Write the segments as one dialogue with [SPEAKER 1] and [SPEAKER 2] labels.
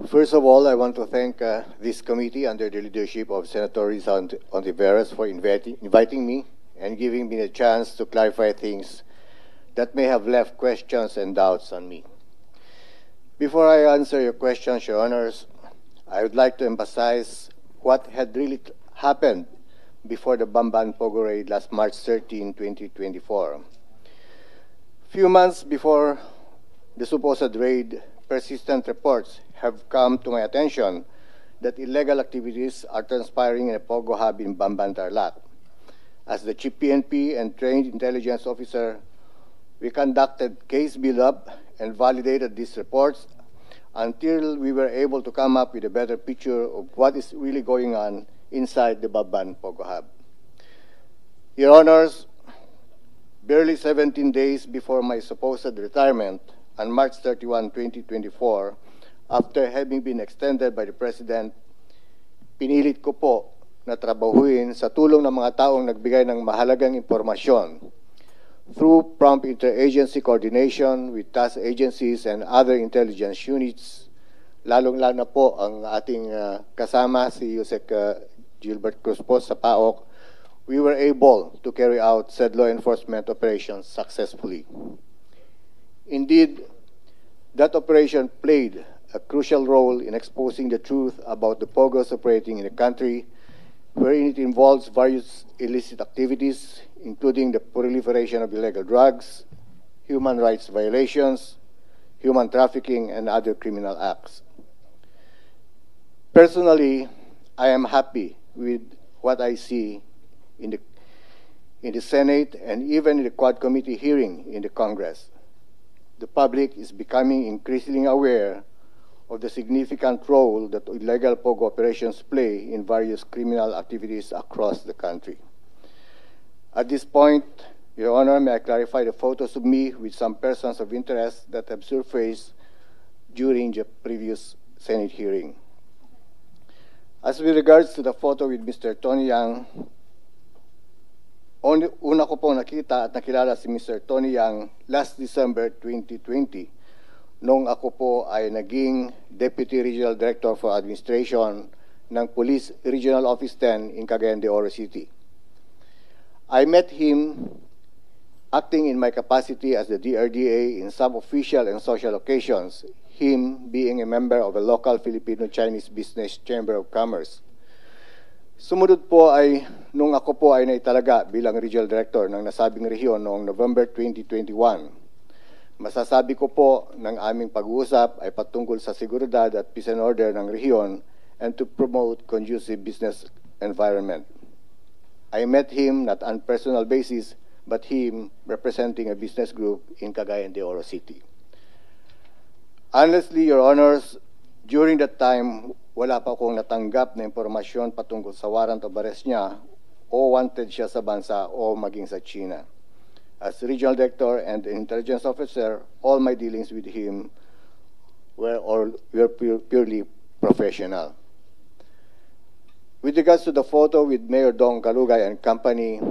[SPEAKER 1] First of all, I want to thank this committee under the leadership of Senator Rizal Ontiveros for inviting me and giving me a chance to clarify things that may have left questions and doubts on me. Before I answer your questions, Your Honors, I would like to emphasize what had really happened before the Bamban Pogo raid last March 13, 2024. Few months before the supposed raid, persistent reports have come to my attention that illegal activities are transpiring in a Pogo hub in Bamban, Tarlac. As the Chief PNP and trained intelligence officer, we conducted case build-up and validated these reports until we were able to come up with a better picture of what is really going on inside the Bamban Pogo hub. Your Honors, barely 17 days before my supposed retirement, on March 31, 2024, after having been extended by the President, pinilit ko po na trabahuin sa tulong ng mga taong nagbigay ng mahalagang impormasyon through prompt interagency coordination with task agencies and other intelligence units, lalong-lalo na po ang ating kasama si Yusek Gilbert Cruz po sa PAOK, we were able to carry out said law enforcement operations successfully. Indeed, that operation played a crucial role in exposing the truth about the Pogos operating in the country, wherein it involves various illicit activities, including the proliferation of illegal drugs, human rights violations, human trafficking, and other criminal acts. Personally, I am happy with what I see in the Senate and even in the Quad Committee hearing in the Congress. The public is becoming increasingly aware of the significant role that illegal Pogo operations play in various criminal activities across the country. At this point, Your Honor, may I clarify the photos of me with some persons of interest that have surfaced during the previous Senate hearing. As with regards to the photo with Mr. Tony Yang, una ko po nakita at nakilala si Mr. Tony Yang last December 2020 nung ako po ay naging Deputy Regional Director for Administration ng Police Regional Office 10 in Cagayan de Oro City. I met him acting in my capacity as the DRDA in some official and social occasions, him being a member of a local Filipino-Chinese Business Chamber of Commerce. Sumunod po ay nung ako po ay naitalaga bilang Regional Director ng nasabing rehiyon noong November 2021. Masasabi ko po ng aming pag-uusap ay patungkol sa seguridad at peace and order ng rehiyon and to promote conducive business environment. I met him not on personal basis, but him representing a business group in Cagayan de Oro City. Honestly, Your Honors, during that time, wala pa akong natanggap na impormasyon patungkol sa warrant of arrest niya o wanted siya sa bansa o maging sa China. As Regional Director and Intelligence Officer, all my dealings with him were purely professional. With regards to the photo with Mayor Dong Kalugay and company,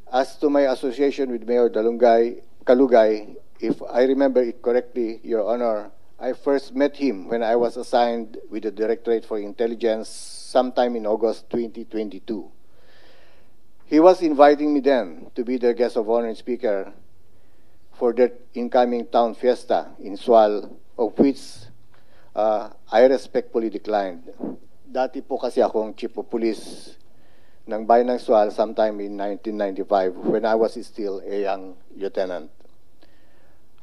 [SPEAKER 1] as to my association with Mayor Kalugay, if I remember it correctly, Your Honor, I first met him when I was assigned with the Directorate for Intelligence sometime in August 2022. He was inviting me then to be their guest of honor and speaker for their incoming town fiesta in Sual, of which I respectfully declined. Dati po kasi akong Chief of Police ng Bayan ng Sual sometime in 1995 when I was still a young lieutenant.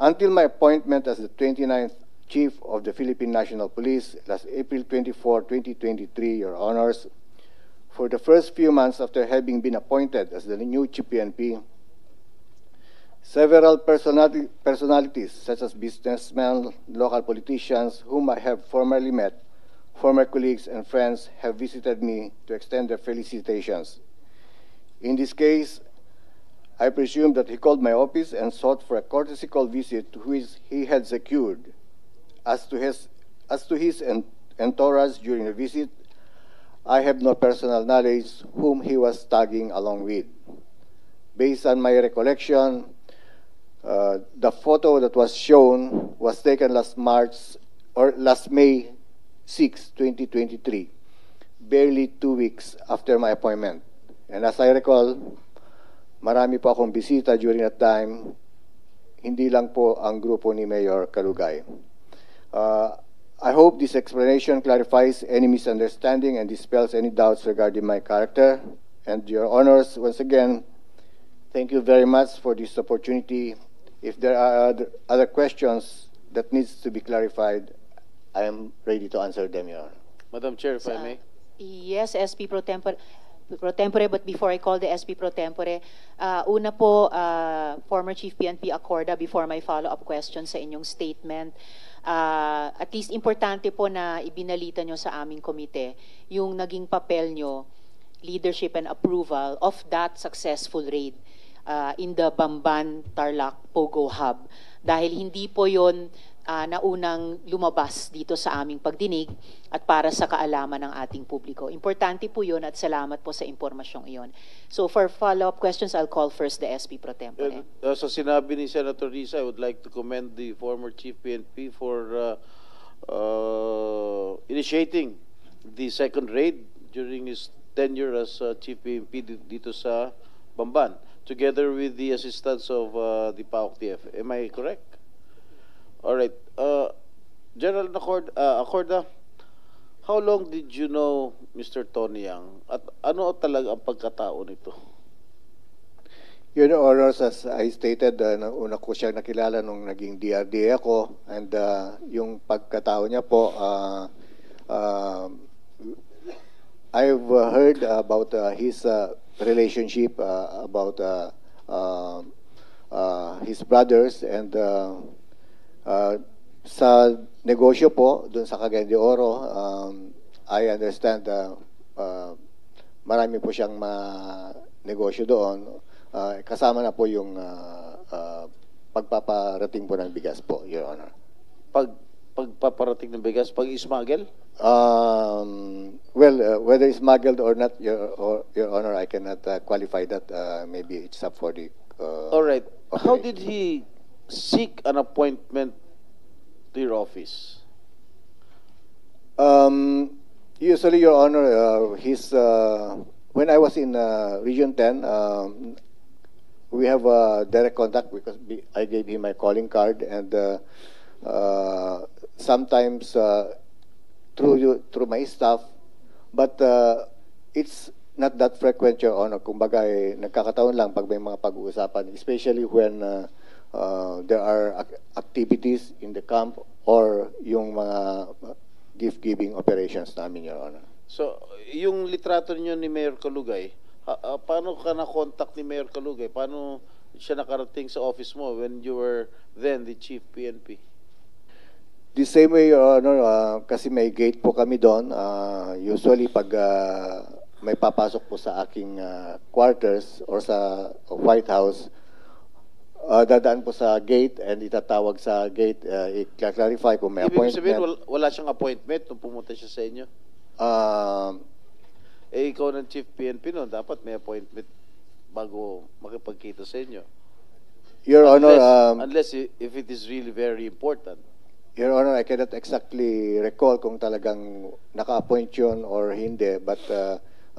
[SPEAKER 1] Until my appointment as the 29th Chief of the Philippine National Police last April 24, 2023, Your Honors, for the first few months after having been appointed as the new Chief PNP, several personalities such as businessmen, local politicians whom I have formerly met, former colleagues and friends have visited me to extend their felicitations. In this case, I presume that he called my office and sought for a courtesy call visit which he had secured. As to his entourage during the visit, I have no personal knowledge whom he was tagging along with. Based on my recollection, the photo that was shown was taken last May 6, 2023, barely 2 weeks after my appointment. And as I recall, marami po akong bisita during that time, hindi lang po ang grupo ni Mayor Kalugay. I hope this explanation clarifies any misunderstanding and dispels any doubts regarding my character. And Your Honors, once again, thank you very much for this opportunity. If there are other questions that needs to be clarified, I am ready to answer them, Your Honor.
[SPEAKER 2] Madam Chair, if I may.
[SPEAKER 3] Yes, SP Pro Tempore, but before I call the SP Pro Tempore, una po, former Chief PNP Acorda, before my follow-up question sa inyong statement, at least importante po na ibinalita nyo sa aming komite yung naging papel nyo, leadership and approval of that successful raid in the Bamban Tarlac Pogo Hub. Dahil hindi po yon naunang lumabas dito sa aming pagdinig at para sa kaalaman ng ating publiko. Importante po yun at salamat po sa impormasyong iyon. So for follow-up questions, I'll call first the SP Pro Tempore.
[SPEAKER 2] Sa sinabi ni Senator Risa, I would like to commend the former Chief PNP for initiating the second raid during his tenure as Chief PNP dito sa Bamban, together with the assistance of the PAOK-TF. Am I correct? All right. General Acorda, how long did you know Mr. Tony Yang? At ano talaga ang pagkatao nito?
[SPEAKER 1] Your Honors, as I stated, una ko siya nakilala nung naging DRDA ako, and yung pagkatao niya po, I've heard about his relationship, about his brothers, and sa negosyo po, dun sa Cagayan de Oro, I understand marami po siyang negosyo doon. Kasama na po yung pagpaparating po ng bigas po, Your Honor.
[SPEAKER 2] Pagpaparating ng bigas, pag-ismagel?
[SPEAKER 1] Well, whether it's smuggled or not, Your Honor, I cannot qualify that. Maybe it's up for the
[SPEAKER 2] All right. How
[SPEAKER 1] operation.
[SPEAKER 2] did he seek an appointment to your office?
[SPEAKER 1] Usually, Your Honor, when I was in Region 10, we have direct contact because I gave him my calling card, and sometimes through my staff, but it's not that frequent, Your Honor. Kumbaga, nagkakataon lang pag may mga pag-uusapan, especially when there are activities in the camp or yung mga gift-giving operations namin, Your Honor.
[SPEAKER 2] So, yung litrato niyo ni Mayor Kalugay, paano ka na-contact ni Mayor Kalugay? Paano siya nakarating sa office mo when you were then the Chief PNP?
[SPEAKER 1] The same way, Your Honor, kasi may gate po kami doon. Usually, pag may papasok po sa aking quarters or sa White House, dadaan po sa gate and itatawag sa gate, i-clarify kung may
[SPEAKER 2] Ibig
[SPEAKER 1] appointment.
[SPEAKER 2] sabihin, wala siyang appointment nung pumunta siya sa inyo? Ikaw ng Chief PNP noon, dapat may appointment bago makipagkita sa inyo.
[SPEAKER 1] Your Honor,
[SPEAKER 2] Unless if it is really very important.
[SPEAKER 1] Your Honor, I cannot exactly recall kung talagang naka-appoint yun or hindi, but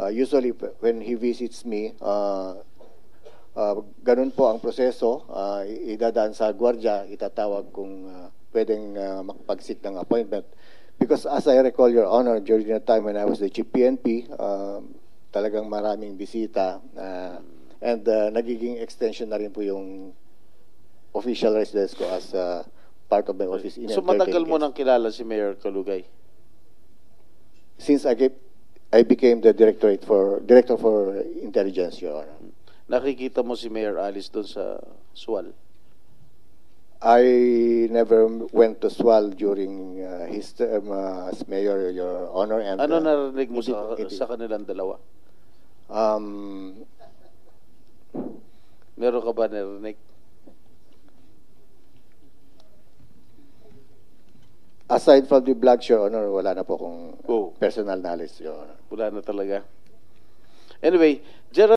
[SPEAKER 1] usually when he visits me, ganun po ang proseso. Idadaan sa gwardiya, itatawag kung pwedeng makapag-seek ng appointment. Because as I recall, Your Honor, during the time when I was the Chief PNP, talagang maraming bisita, and nagiging extension na rin po yung official residence ko as part of my office.
[SPEAKER 2] So matagal mo nang kilala si Mayor Kalugay?
[SPEAKER 1] Since I became the director for intelligence, Your Honor.
[SPEAKER 2] Nakikita mo si Mayor Alice doon sa SWAL?
[SPEAKER 1] I never went to SWAL during his term as mayor, Your Honor. And,
[SPEAKER 2] Ano narinig mo
[SPEAKER 1] hindi-
[SPEAKER 2] sa kanilang dalawa?
[SPEAKER 1] Um,
[SPEAKER 2] Meron ka ba narinig?
[SPEAKER 1] aside from the blogs, Your Honor, wala na po kung
[SPEAKER 2] Oh.
[SPEAKER 1] personal knowledge, Your Honor.
[SPEAKER 2] Wala na talaga. Anyway, Gerald